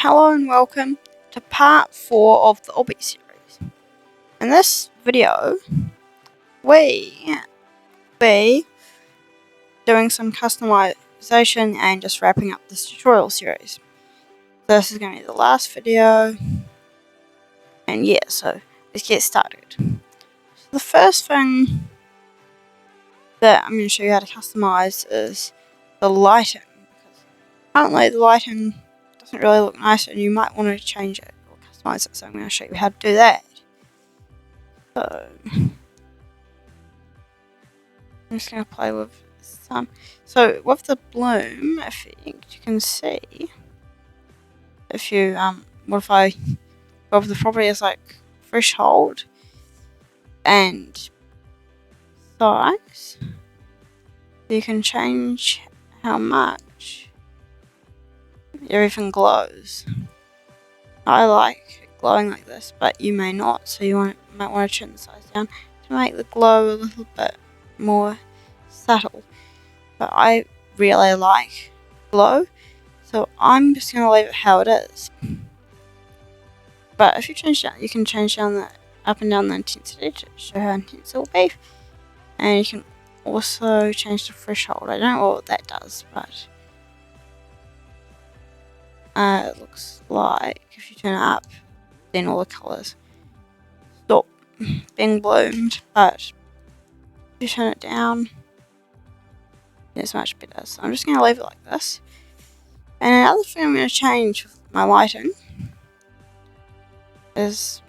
Hello and welcome to part 4 of the Obby series. In this video, we be doing some customization and just wrapping up this tutorial series. This is going to be the last video, and yeah, so let's get started. So the first thing that I'm going to show you how to customize is the lighting. Currently the lighting doesn't really look nice and you might want to change it or customize it, so I'm going to show you how to do that. So I'm just going to play with some. So with the bloom effect, you can see if you modify both the properties like threshold and size, you can change how much everything glows. I like it glowing like this, but you may not, so you might want to turn the size down to make the glow a little bit more subtle. But I really like glow, so I'm just going to leave it how it is. But if you change that, you can change down the up and down the intensity to show how intense it will be, and you can also change the threshold. I don't know what that does, but it looks like if you turn it up, then all the colours stop being bloomed, but if you turn it down, it's much better. So I'm just going to leave it like this. And another thing I'm going to change with my lighting is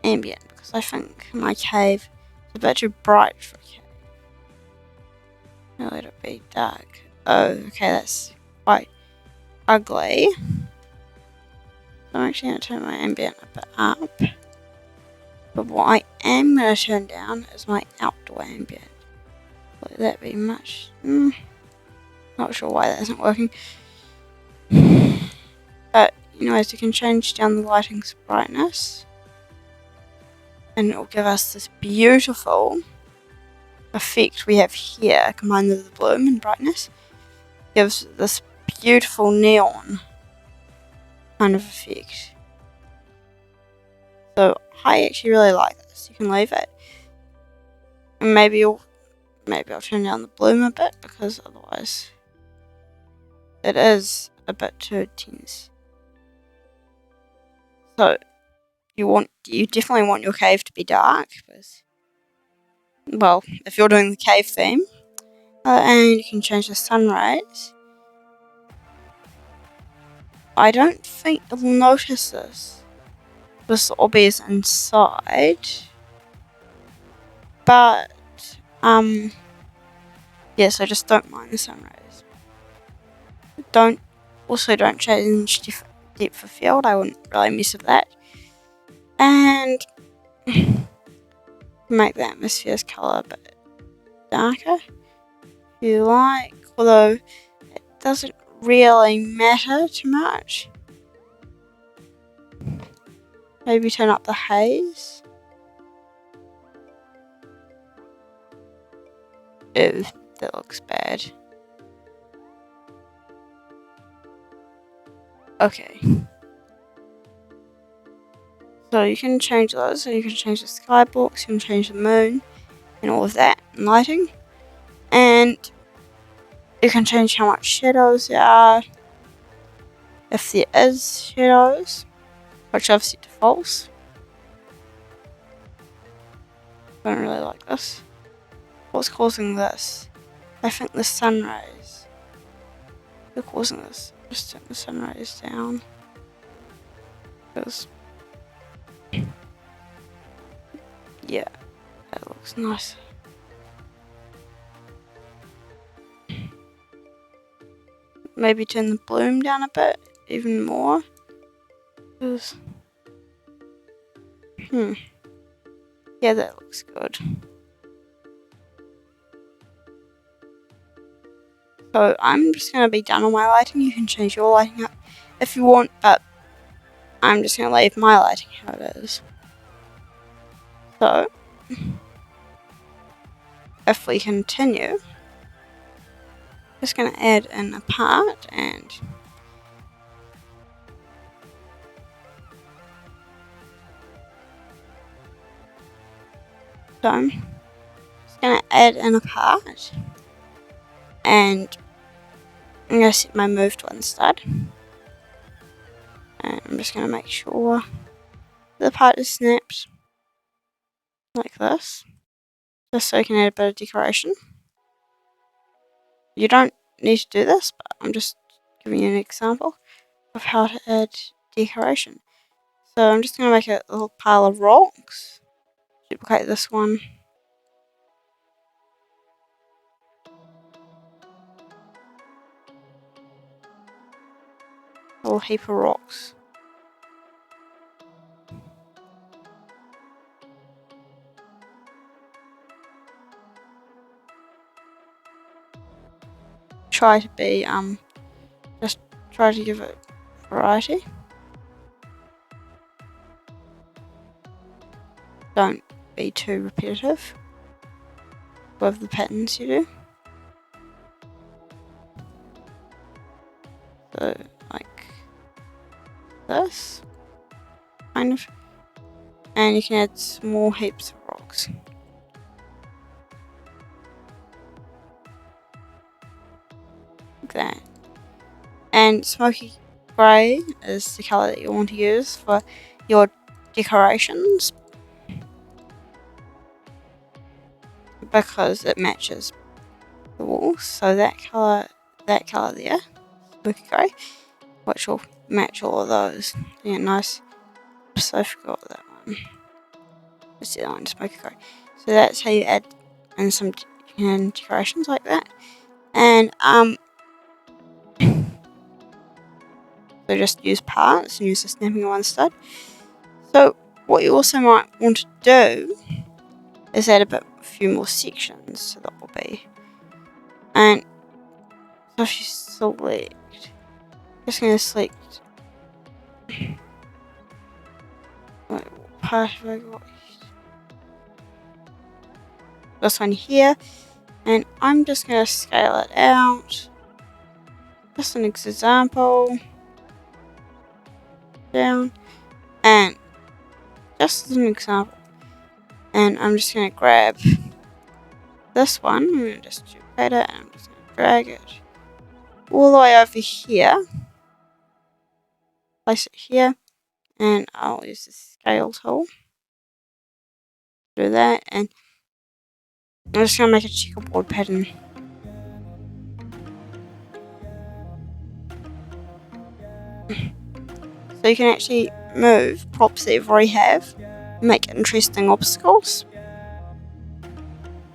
ambient, because I think my cave is a bit too bright for a cave. I'll let it be dark. Oh, okay, that's quite ugly. So I'm actually going to turn my ambient a bit up. But what I am going to turn down is my outdoor ambient. Let that be much. Not sure why that isn't working. But anyways, you can change down the lighting's brightness, and it will give us this beautiful effect we have here, combined with the bloom and brightness. Gives this beautiful neon kind of effect. So I actually really like this. You can leave it, and maybe I'll turn down the bloom a bit, because otherwise it is a bit too intense. So you definitely want your cave to be dark, because, well, if you're doing the cave theme, and you can change the sun rays. I don't think you'll notice this with the obbies inside, but yeah, so just don't mind the sun rays. Don't change depth of field. I wouldn't really mess with that. And make the atmosphere's colour a bit darker if you like, although it doesn't really matter too much. Maybe turn up the haze. Ew, that looks bad. Okay. So you can change those. So you can change the skybox, you can change the moon, and all of that, and lighting. And you can change how much shadows there are, if there is shadows, which I've set to false. I don't really like this. What's causing this? I think the sun rays are causing this. Just turn the sun rays down. Because, yeah, that looks nice. Maybe turn the bloom down a bit, even more. Because, yeah, that looks good. So I'm just going to be done on my lighting. You can change your lighting up if you want, but I'm just going to leave my lighting how it is. So, if we continue, just going to add in a part, and So I'm just going to add in a part, and I'm going to set my move to unstud, and I'm just going to make sure the part is snapped like this, just so you can add a bit of decoration. You don't need to do this, but I'm just giving you an example of how to add decoration. So I'm just going to make a little pile of rocks, duplicate this one, a little heap of rocks. Try to be, just try to give it variety. Don't be too repetitive with the patterns you do. So, like this, kind of. And you can add small heaps of rocks. Like that. And smoky grey is the colour that you want to use for your decorations, because it matches the walls. So that colour there, smoky grey, which will match all of those. Yeah, nice. So I forgot that one. It's the other one, smoky grey. So that's how you add in some decorations like that. And so just use parts and use the snapping of one stud. So what you also might want to do is add a few more sections to the obby. And so if you select, just going to select, what part have I got? This one here, and I'm just going to scale it out. Just an example. Down, and just as an example, and I'm just going to grab this one, I'm going to just duplicate it, and I'm just going to drag it all the way over here, place it here, and I'll use the scale tool to do that, and I'm just going to make a checkerboard pattern. So you can actually move props that you already have, make interesting obstacles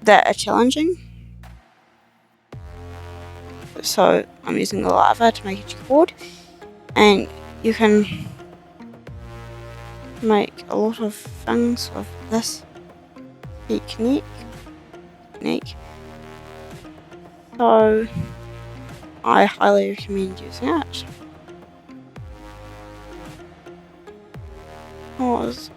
that are challenging. So I'm using the lava to make a checkerboard, and you can make a lot of things with this technique. So I highly recommend using it. Pause.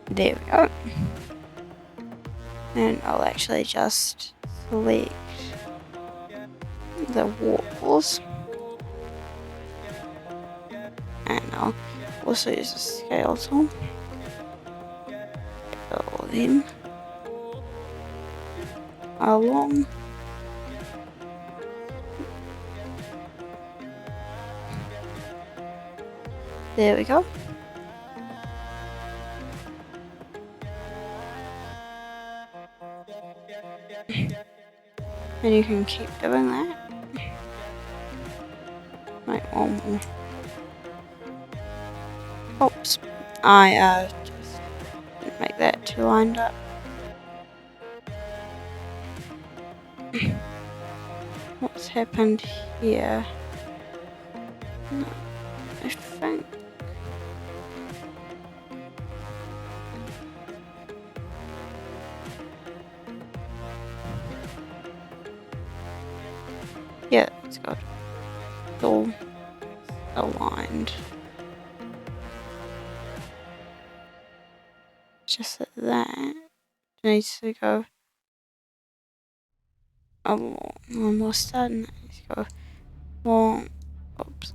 There we go. And I'll actually just select the walls, and I'll also use the scale tool. All them along. There we go. And you can keep doing that. Make one more. Oops. I just didn't make that too lined up. What's happened here? No, I think. Yeah, it's good. It's all aligned. Just like that. It needs to go one more stud, and it needs to go one. Oops.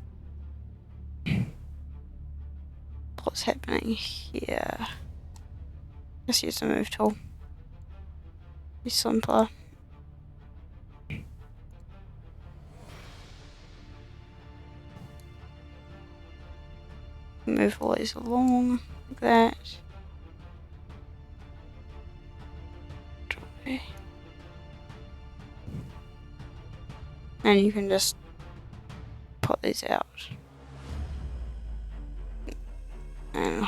what's happening here. Just use the move tool. Be simpler. Move all these along like that. And you can just put these out. And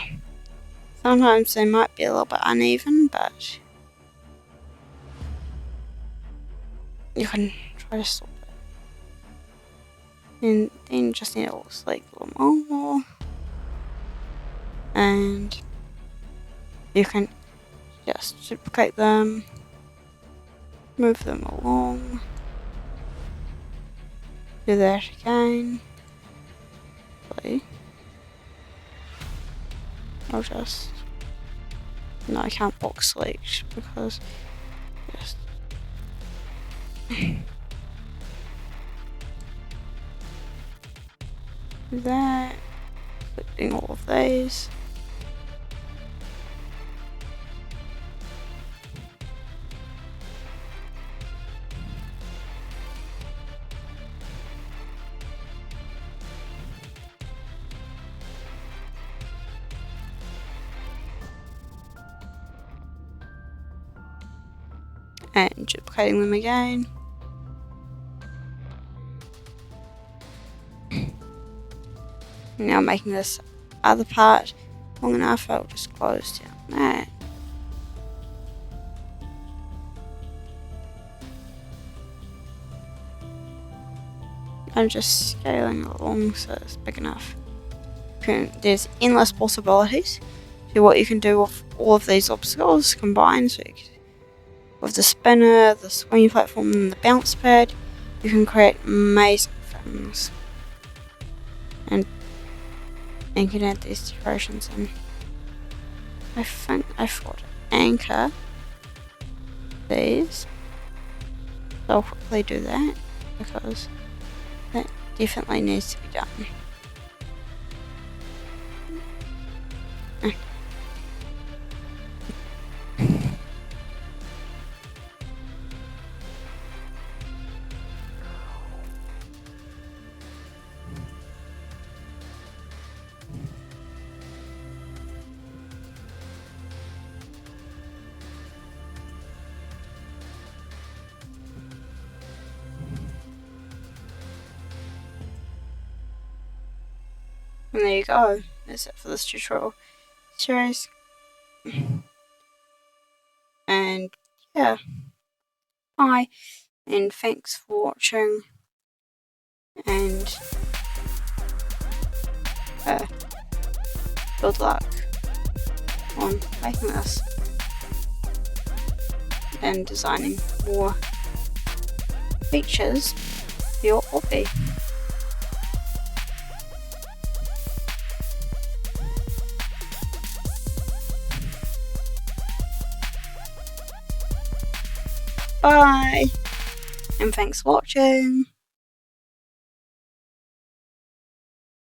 sometimes they might be a little bit uneven, but you can try to stop it. And then you just need to select a little more. And you can just duplicate them, move them along, do that again. I'll just, no, I can't box select because just do that, selecting all of these. And duplicating them again. Now making this other part long enough, I'll just close down that. I'm just scaling it along so it's big enough. There's endless possibilities to what you can do with all of these obstacles combined. So with the spinner, the swinging platform, and the bounce pad, you can create amazing things. And you can add these decorations in. I think I forgot to anchor these. So I'll quickly do that because that definitely needs to be done. And there you go. That's it for this tutorial series. And yeah, bye, and thanks for watching. And good luck on making this and designing more features for your Obby. Bye, and thanks for watching.